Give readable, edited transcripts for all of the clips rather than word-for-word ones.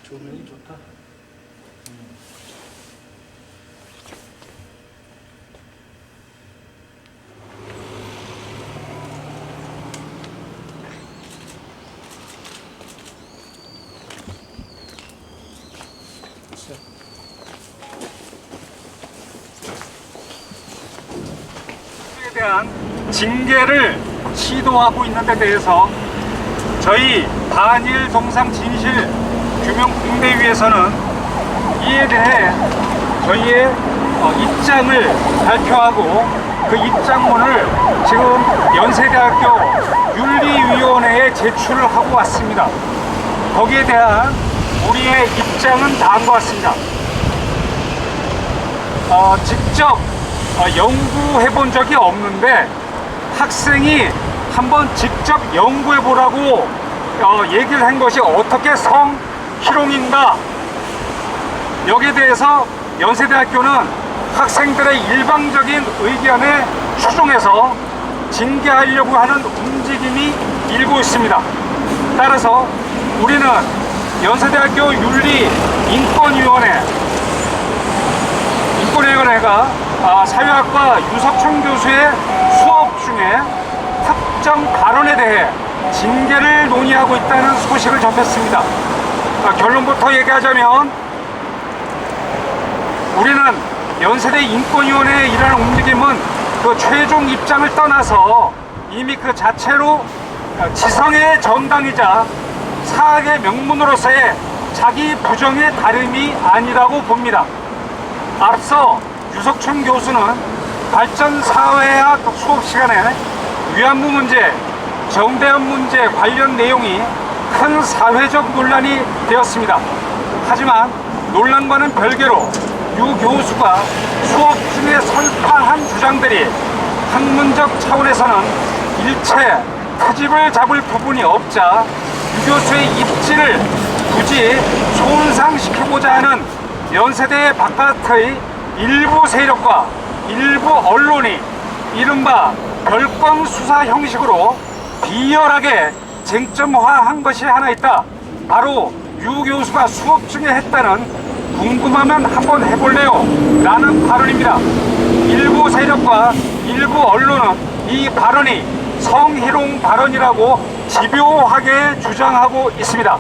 조명이 좋다. 에 대한 징계를 시도하고 있는 데 대해서 저희 반일 동상 진실 규명 공대위에서는 이에 대해 저희의 입장을 발표하고 그 입장문을 지금 연세대학교 윤리위원회에 제출을 하고 왔습니다. 거기에 대한 우리의 입장은 다음과 같습니다. 직접 연구해 본 적이 없는데 학생이 한번 직접 연구해 보라고 얘기를 한 것이 어떻게 성희롱인가. 여기에 대해서 연세대학교는 학생들의 일방적인 의견에 추종해서 징계하려고 하는 움직임이 일고 있습니다. 따라서 우리는 연세대학교 인권위원회가 사회학과 유석춘 교수의 수업 중에 특정 발언에 대해 징계를 논의하고 있다는 소식을 접했습니다. 결론부터 얘기하자면 우리는 연세대 인권위원회에 일하는 움직임은 그 최종 입장을 떠나서 이미 그 자체로 지성의 정당이자 사학의 명문으로서의 자기 부정의 다름이 아니라고 봅니다. 앞서 유석춘 교수는 발전사회학 수업 시간에 위안부 문제, 정대현 문제 관련 내용이 큰 사회적 논란이 되었습니다. 하지만 논란과는 별개로 유 교수가 수업 중에 설파한 주장들이 학문적 차원에서는 일체 트집을 잡을 부분이 없자 유 교수의 입지를 굳이 손상시키고자 하는 연세대 바깥의 일부 세력과 일부 언론이 이른바 별건 수사 형식으로 비열하게 쟁점화한 것이 하나 있다. 바로 유 교수가 수업 중에 했다는 궁금하면 한번 해볼래요? 라는 발언입니다. 일부 세력과 일부 언론은 이 발언이 성희롱 발언이라고 집요하게 주장하고 있습니다.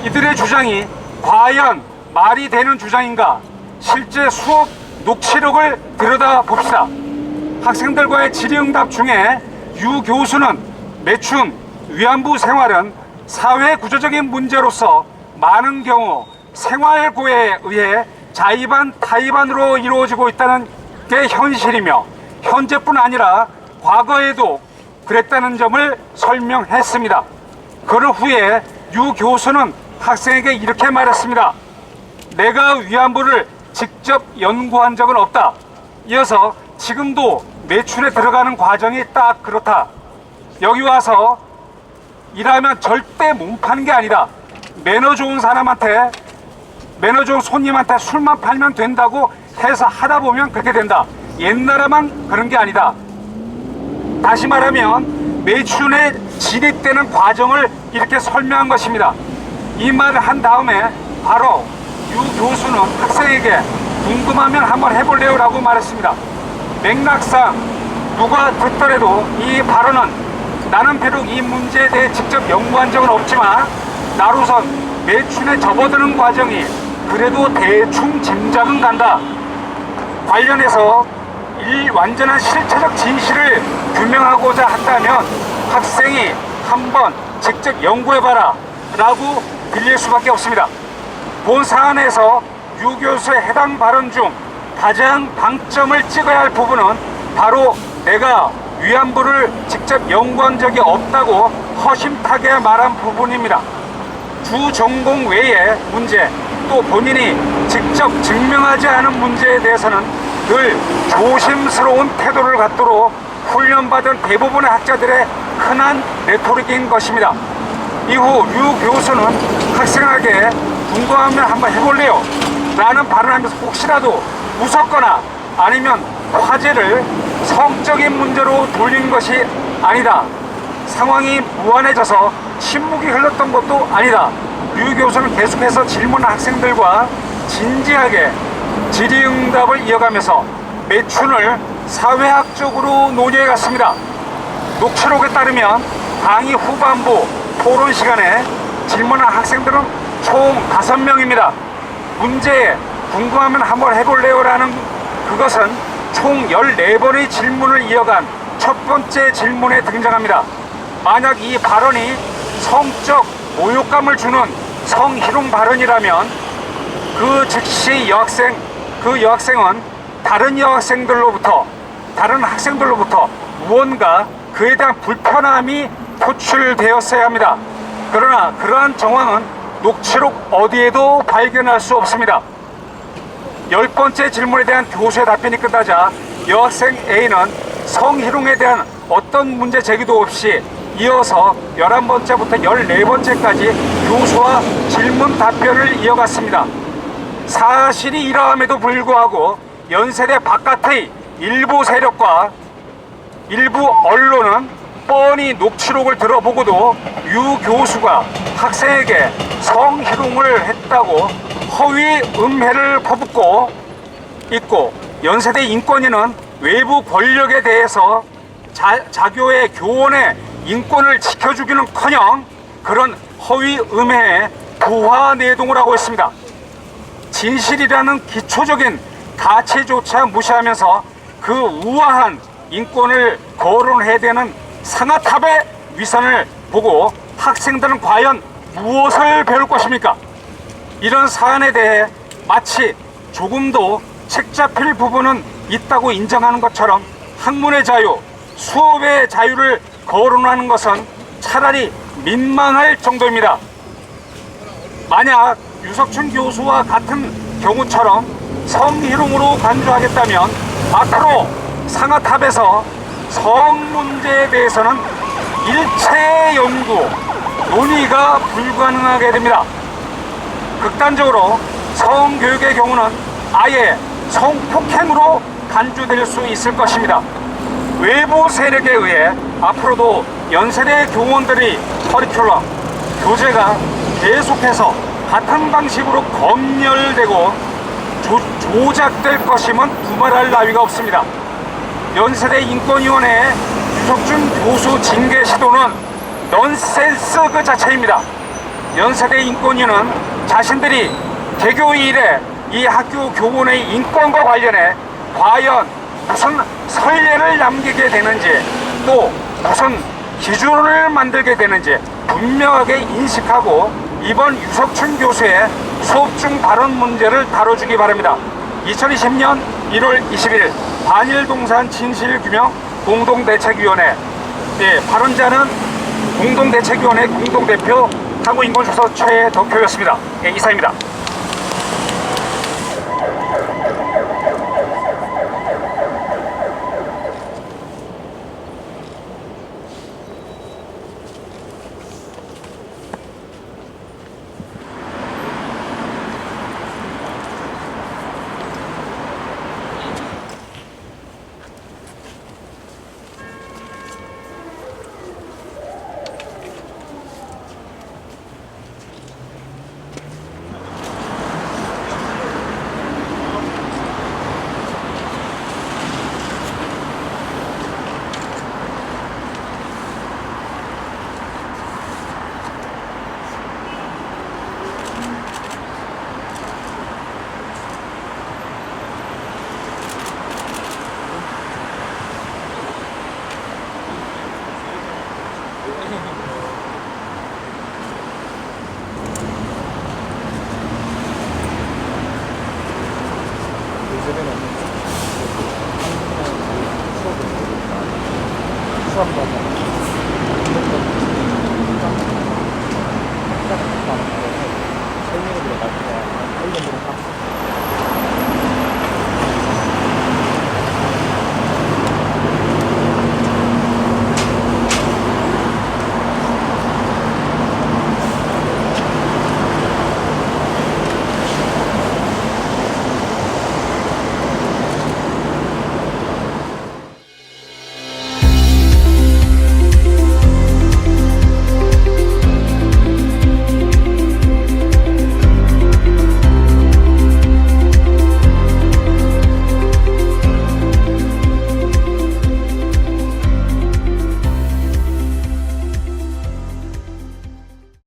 이들의 주장이 과연 말이 되는 주장인가? 실제 수업 녹취록을 들여다봅시다. 학생들과의 질의응답 중에 유 교수는 매춘 위안부 생활은 사회 구조적인 문제로서 많은 경우 생활고에 의해 자의반 타의반으로 이루어지고 있다는 게 현실이며 현재뿐 아니라 과거에도 그랬다는 점을 설명했습니다. 그 후에 유 교수는 학생에게 이렇게 말했습니다. 내가 위안부를 직접 연구한 적은 없다. 이어서 지금도 매춘에 들어가는 과정이 딱 그렇다. 여기 와서 일하면 절대 몸 파는 게 아니다. 매너 좋은 손님한테 술만 팔면 된다고 해서 하다 보면 그렇게 된다. 옛날에만 그런 게 아니다. 다시 말하면 매춘에 진입되는 과정을 이렇게 설명한 것입니다. 이 말을 한 다음에 바로 유 교수는 학생에게 궁금하면 한번 해볼래요? 라고 말했습니다. 맥락상 누가 듣더라도 이 발언은 나는 비록 이 문제에 대해 직접 연구한 적은 없지만 나로선 매춘에 접어드는 과정이 그래도 대충 짐작은 간다. 관련해서 이 완전한 실체적 진실을 규명하고자 한다면 학생이 한번 직접 연구해봐라 라고 들릴 수밖에 없습니다. 본 사안에서 유 교수의 해당 발언 중 가장 방점을 찍어야 할 부분은 바로 내가 위안부를 직접 연구한 적이 없다고 허심타게 말한 부분입니다. 주 전공 외의 문제, 또 본인이 직접 증명하지 않은 문제에 대해서는 늘 조심스러운 태도를 갖도록 훈련받은 대부분의 학자들의 흔한 레토릭인 것입니다. 이후 유 교수는 학생에게 궁금하면 한번 해볼래요? 라는 발언하면서 혹시라도 무섭거나 아니면 화제를 성적인 문제로 돌린 것이 아니다. 상황이 무한해져서 침묵이 흘렀던 것도 아니다. 류 교수는 계속해서 질문한 학생들과 진지하게 질의응답을 이어가면서 매춘을 사회학적으로 논의해 갔습니다. 녹취록에 따르면 강의 후반부 토론 시간에 질문한 학생들은 총 5명입니다. 문제에 궁금하면 한번 해볼래요? 라는 그것은 총 14번의 질문을 이어간 첫 번째 질문에 등장합니다. 만약 이 발언이 성적 모욕감을 주는 성희롱 발언이라면 그 즉시 그 여학생은 다른 학생들로부터 무언가 그에 대한 불편함이 표출되었어야 합니다. 그러나 그러한 정황은 녹취록 어디에도 발견할 수 없습니다. 10번째 질문에 대한 교수의 답변이 끝나자 여학생 A는 성희롱에 대한 어떤 문제 제기도 없이 이어서 11번째부터 14번째까지 교수와 질문 답변을 이어갔습니다. 사실이 이러함에도 불구하고 연세대 바깥의 일부 세력과 일부 언론은 뻔히 녹취록을 들어보고도 유 교수가 학생에게 성희롱을 했다고 허위 음해를 퍼붓고 있고, 연세대 인권위는 외부 권력에 대해서 자교의 교원의 인권을 지켜주기는커녕 그런 허위 음해에 부하내동을 하고 있습니다. 진실이라는 기초적인 가치조차 무시하면서 그 우아한 인권을 거론해대는 상아탑의 위선을 보고 학생들은 과연 무엇을 배울 것입니까? 이런 사안에 대해 마치 조금도 책 잡힐 부분은 있다고 인정하는 것처럼 학문의 자유, 수업의 자유를 거론하는 것은 차라리 민망할 정도입니다. 만약 유석춘 교수와 같은 경우처럼 성희롱으로 간주하겠다면 앞으로 상아탑에서 성 문제에 대해서는 일체 연구, 논의가 불가능하게 됩니다. 극단적으로 성교육의 경우는 아예 성폭행으로 간주될 수 있을 것입니다. 외부 세력에 의해 앞으로도 연세대 교원들의 커리큘럼, 교재가 계속해서 같은 방식으로 검열되고 조작될 것임은 두말할 나위가 없습니다. 연세대 인권위원회의 유석준 교수 징계 시도는 넌센스 그 자체입니다. 연세대 인권위는 자신들이 개교의 이래 이 학교 교원의 인권과 관련해 과연 무슨 선례를 남기게 되는지, 또 무슨 기준을 만들게 되는지 분명하게 인식하고 이번 유석춘 교수의 수업 중 발언 문제를 다뤄주기 바랍니다. 2020년 1월 20일 반일동산 진실규명 공동대책위원회, 발언자는 공동대책위원회 공동대표 한국인권조사 최덕효였습니다. 이상입니다.